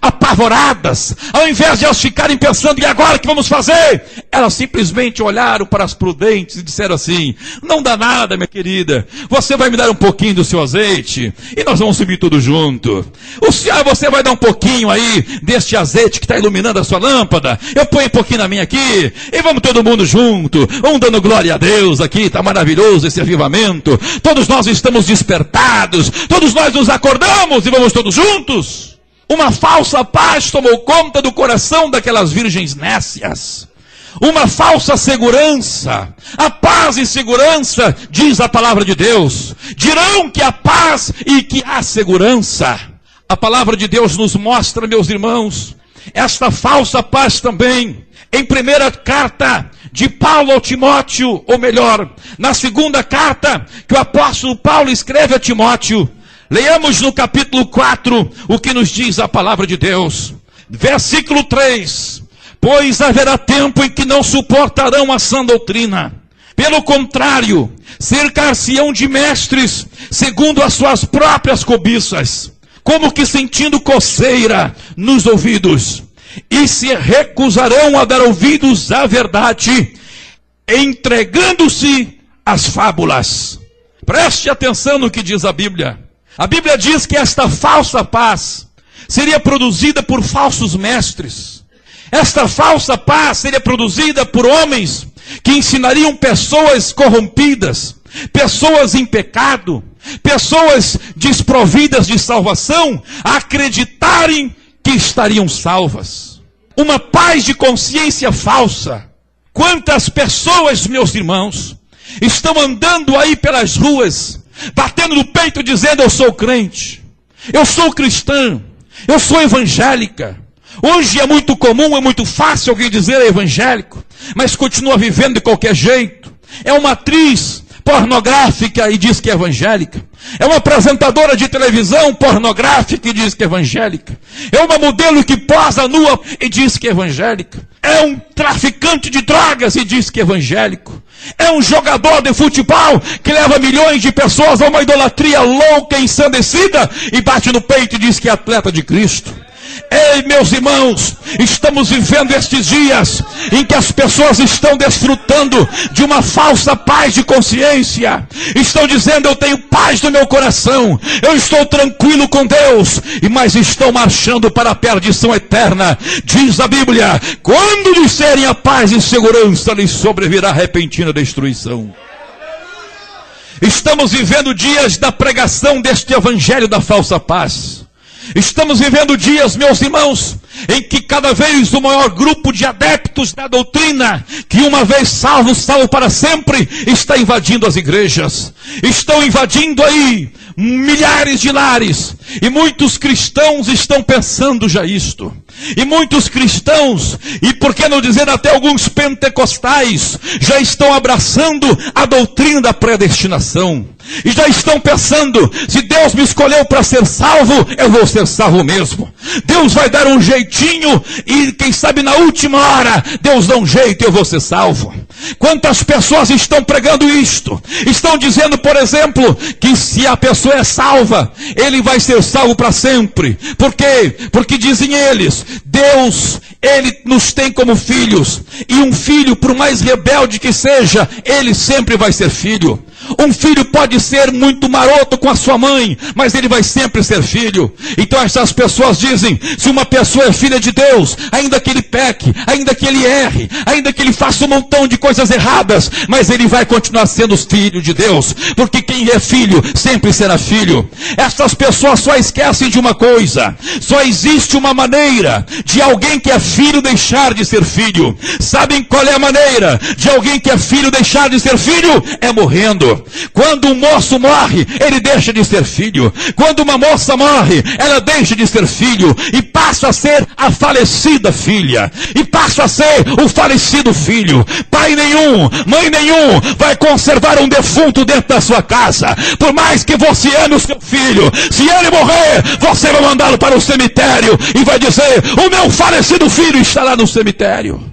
apavoradas, ao invés de elas ficarem pensando, e agora o que vamos fazer? Elas simplesmente olharam para as prudentes e disseram assim: não dá nada, minha querida, você vai me dar um pouquinho do seu azeite, e nós vamos subir tudo junto. Você vai dar um pouquinho aí deste azeite que está iluminando a sua lâmpada, eu ponho um pouquinho na minha aqui, e vamos todo mundo junto, vamos dando glória a Deus aqui, está maravilhoso esse avivamento, todos nós estamos despertados, todos nós nos acordamos e vamos todos juntos. Uma falsa paz tomou conta do coração daquelas virgens nécias. Uma falsa segurança. A paz e segurança, diz a palavra de Deus, dirão que há paz e que há segurança. A palavra de Deus nos mostra, meus irmãos, esta falsa paz também, em primeira carta de Paulo ao Timóteo, ou melhor, na segunda carta que o apóstolo Paulo escreve a Timóteo. Leiamos no capítulo 4 o que nos diz a palavra de Deus. Versículo 3. Pois haverá tempo em que não suportarão a sã doutrina. Pelo contrário, cercar-se-ão de mestres, segundo as suas próprias cobiças, como que sentindo coceira nos ouvidos, e se recusarão a dar ouvidos à verdade, entregando-se às fábulas. Preste atenção no que diz a Bíblia. A Bíblia diz que esta falsa paz seria produzida por falsos mestres. Esta falsa paz seria produzida por homens que ensinariam pessoas corrompidas, pessoas em pecado, pessoas desprovidas de salvação, a acreditarem que estariam salvas. Uma paz de consciência falsa. Quantas pessoas, meus irmãos, estão andando aí pelas ruas, batendo no peito dizendo: eu sou crente, eu sou cristã, eu sou evangélica. Hoje é muito comum, é muito fácil alguém dizer evangélico, mas continua vivendo de qualquer jeito. É uma atriz pornográfica e diz que é evangélica. É uma apresentadora de televisão pornográfica e diz que é evangélica. É uma modelo que posa nua e diz que é evangélica. É um traficante de drogas e diz que é evangélico. É um jogador de futebol que leva milhões de pessoas a uma idolatria louca e ensandecida e bate no peito e diz que é atleta de Cristo. Ei, meus irmãos, estamos vivendo estes dias em que as pessoas estão desfrutando de uma falsa paz de consciência. Estão dizendo: eu tenho paz no meu coração, eu estou tranquilo com Deus, mas estão marchando para a perdição eterna. Diz a Bíblia: quando disserem a paz e segurança, lhes sobrevirá repentina destruição. Estamos vivendo dias da pregação deste evangelho da falsa paz. Estamos vivendo dias, meus irmãos, em que cada vez o maior grupo de adeptos da doutrina, que uma vez salvo, salvo para sempre, está invadindo as igrejas. Estão invadindo aí milhares de lares, e muitos cristãos estão pensando já isto. E muitos cristãos, e por que não dizer até alguns pentecostais, já estão abraçando a doutrina da predestinação. E já estão pensando: se Deus me escolheu para ser salvo, eu vou ser salvo mesmo. Deus vai dar um jeitinho e quem sabe na última hora Deus dá um jeito e eu vou ser salvo. Quantas pessoas estão pregando isto? Estão dizendo, por exemplo, que se a pessoa é salva, ele vai ser salvo para sempre. Por quê? Porque dizem eles: Deus, Ele nos tem como filhos, e um filho, por mais rebelde que seja, ele sempre vai ser filho. Um filho pode ser muito maroto com a sua mãe, mas ele vai sempre ser filho. Então essas pessoas dizem: se uma pessoa é filha de Deus, ainda que ele peque, ainda que ele erre, ainda que ele faça um montão de coisas erradas, mas ele vai continuar sendo filho de Deus, porque quem é filho sempre será filho. Essas pessoas só esquecem de uma coisa: só existe uma maneira de alguém que é filho deixar de ser filho. Sabem qual é a maneira de alguém que é filho deixar de ser filho? É morrendo. Quando um moço morre, ele deixa de ser filho. Quando uma moça morre, ela deixa de ser filho e passa a ser a falecida filha, e passa a ser o falecido filho. Pai nenhum, mãe nenhum vai conservar um defunto dentro da sua casa. Por mais que você ame o seu filho, se ele morrer, você vai mandá-lo para o cemitério e vai dizer: o meu falecido filho está lá no cemitério.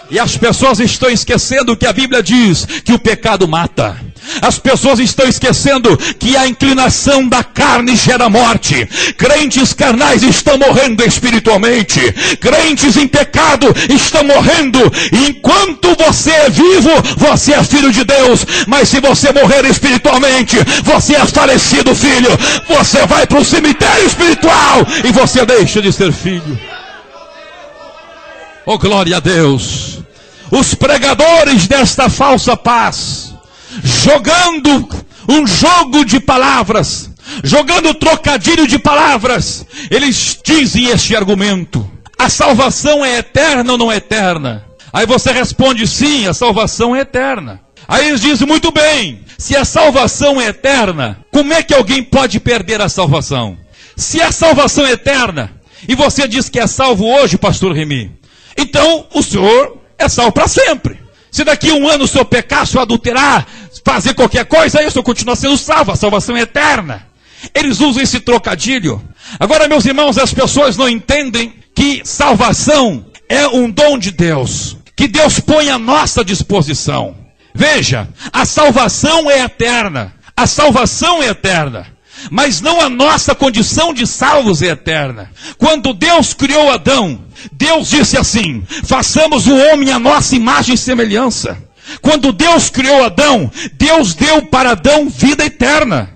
E as pessoas estão esquecendo que a Bíblia diz que o pecado mata. As pessoas estão esquecendo que a inclinação da carne gera morte. Crentes carnais estão morrendo espiritualmente. Crentes em pecado estão morrendo. E enquanto você é vivo, você é filho de Deus. Mas se você morrer espiritualmente, você é falecido filho. Você vai para o cemitério espiritual e você deixa de ser filho. Oh, glória a Deus. Os pregadores desta falsa paz, jogando um jogo de palavras, jogando trocadilho de palavras, eles dizem este argumento: a salvação é eterna ou não é eterna? Aí você responde: sim, a salvação é eterna. Aí eles dizem: muito bem, se a salvação é eterna, como é que alguém pode perder a salvação? Se a salvação é eterna, e você diz que é salvo hoje, pastor Remy, então o senhor é salvo para sempre. Se daqui a um ano o senhor pecar, se eu adulterar, fazer qualquer coisa, aí o senhor continua sendo salvo, a salvação é eterna. Eles usam esse trocadilho. Agora, meus irmãos, as pessoas não entendem que salvação é um dom de Deus, que Deus põe à nossa disposição. Veja, a salvação é eterna. A salvação é eterna. Mas não a nossa condição de salvos é eterna. Quando Deus criou Adão, Deus disse assim: façamos o homem à nossa imagem e semelhança. Quando Deus criou Adão, Deus deu para Adão vida eterna.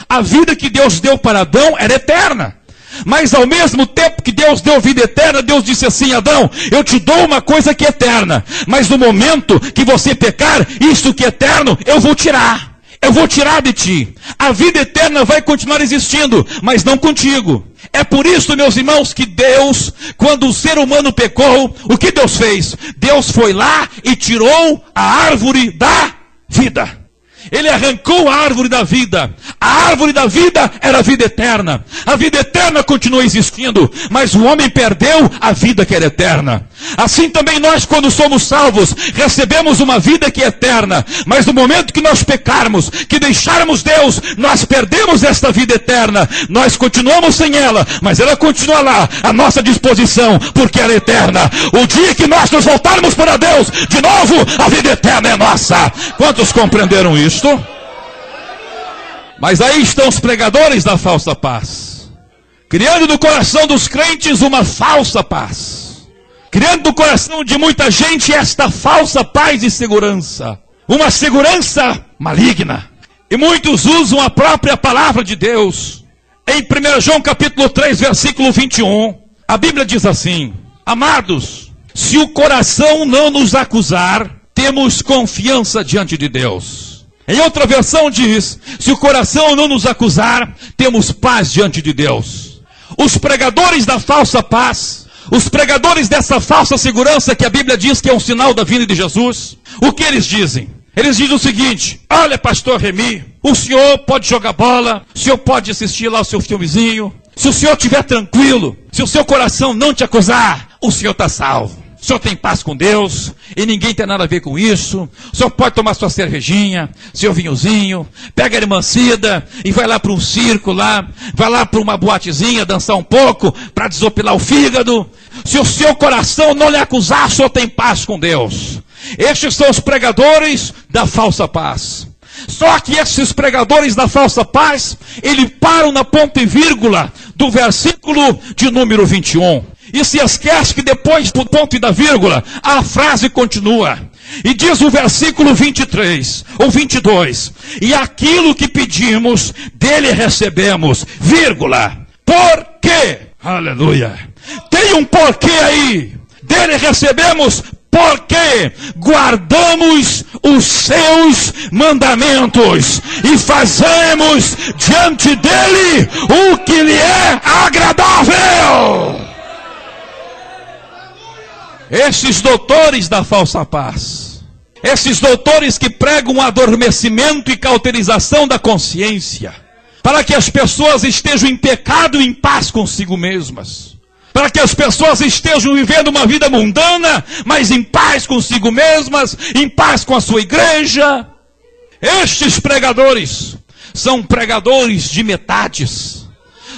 A vida que Deus deu para Adão era eterna. Mas ao mesmo tempo que Deus deu vida eterna, Deus disse assim: Adão, eu te dou uma coisa que é eterna, mas no momento que você pecar, isso que é eterno, eu vou tirar. Eu vou tirar de ti. A vida eterna vai continuar existindo, mas não contigo. É por isso, meus irmãos, que Deus, quando o ser humano pecou, o que Deus fez? Deus foi lá e tirou a árvore da vida. Ele arrancou a árvore da vida. A árvore da vida era a vida eterna. A vida eterna continua existindo, mas o homem perdeu a vida que era eterna. Assim também nós, quando somos salvos, recebemos uma vida que é eterna, mas no momento que nós pecarmos, que deixarmos Deus, nós perdemos esta vida eterna. Nós continuamos sem ela, mas ela continua lá, à nossa disposição, porque ela é eterna. O dia que nós nos voltarmos para Deus, de novo, a vida eterna é nossa. Quantos compreenderam isso? Mas aí estão os pregadores da falsa paz, criando no coração dos crentes uma falsa paz, criando no coração de muita gente esta falsa paz e segurança, uma segurança maligna. E muitos usam a própria palavra de Deus. Em 1 João capítulo 3, versículo 21, a Bíblia diz assim: amados, se o coração não nos acusar, temos confiança diante de Deus. Em outra versão diz: se o coração não nos acusar, temos paz diante de Deus. Os pregadores da falsa paz, os pregadores dessa falsa segurança que a Bíblia diz que é um sinal da vinda de Jesus, o que eles dizem? Eles dizem o seguinte: olha, pastor Remy, o senhor pode jogar bola, o senhor pode assistir lá o seu filmezinho, se o senhor estiver tranquilo, se o seu coração não te acusar, o senhor está salvo. O senhor tem paz com Deus, e ninguém tem nada a ver com isso. O senhor pode tomar sua cervejinha, seu vinhozinho, pega a irmã Cida e vai lá para um circo lá, vai lá para uma boatezinha, dançar um pouco, para desopilar o fígado. Se o seu coração não lhe acusar, o senhor tem paz com Deus. Estes são os pregadores da falsa paz. Só que esses pregadores da falsa paz, eles param na ponta e vírgula do versículo de número 21. E se esquece que depois do ponto e da vírgula, a frase continua. E diz o versículo 23, ou 22. E aquilo que pedimos, dele recebemos, vírgula. Por quê? Aleluia. Tem um porquê aí. Dele recebemos, porque guardamos os seus mandamentos e fazemos diante dele o que lhe é agradável. Esses doutores da falsa paz, esses doutores que pregam o adormecimento e cauterização da consciência, para que as pessoas estejam em pecado e em paz consigo mesmas, para que as pessoas estejam vivendo uma vida mundana, mas em paz consigo mesmas, em paz com a sua igreja. Estes pregadores são pregadores de metades,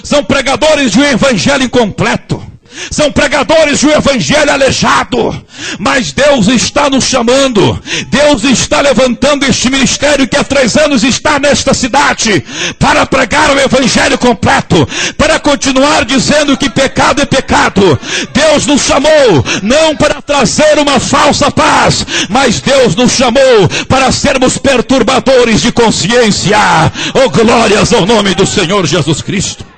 são pregadores de um evangelho incompleto, são pregadores de um evangelho aleijado, mas Deus está nos chamando, Deus está levantando este ministério que há 3 anos está nesta cidade, para pregar o evangelho completo, para continuar dizendo que pecado é pecado. Deus nos chamou, não para trazer uma falsa paz, mas Deus nos chamou para sermos perturbadores de consciência. Oh, glórias ao nome do Senhor Jesus Cristo.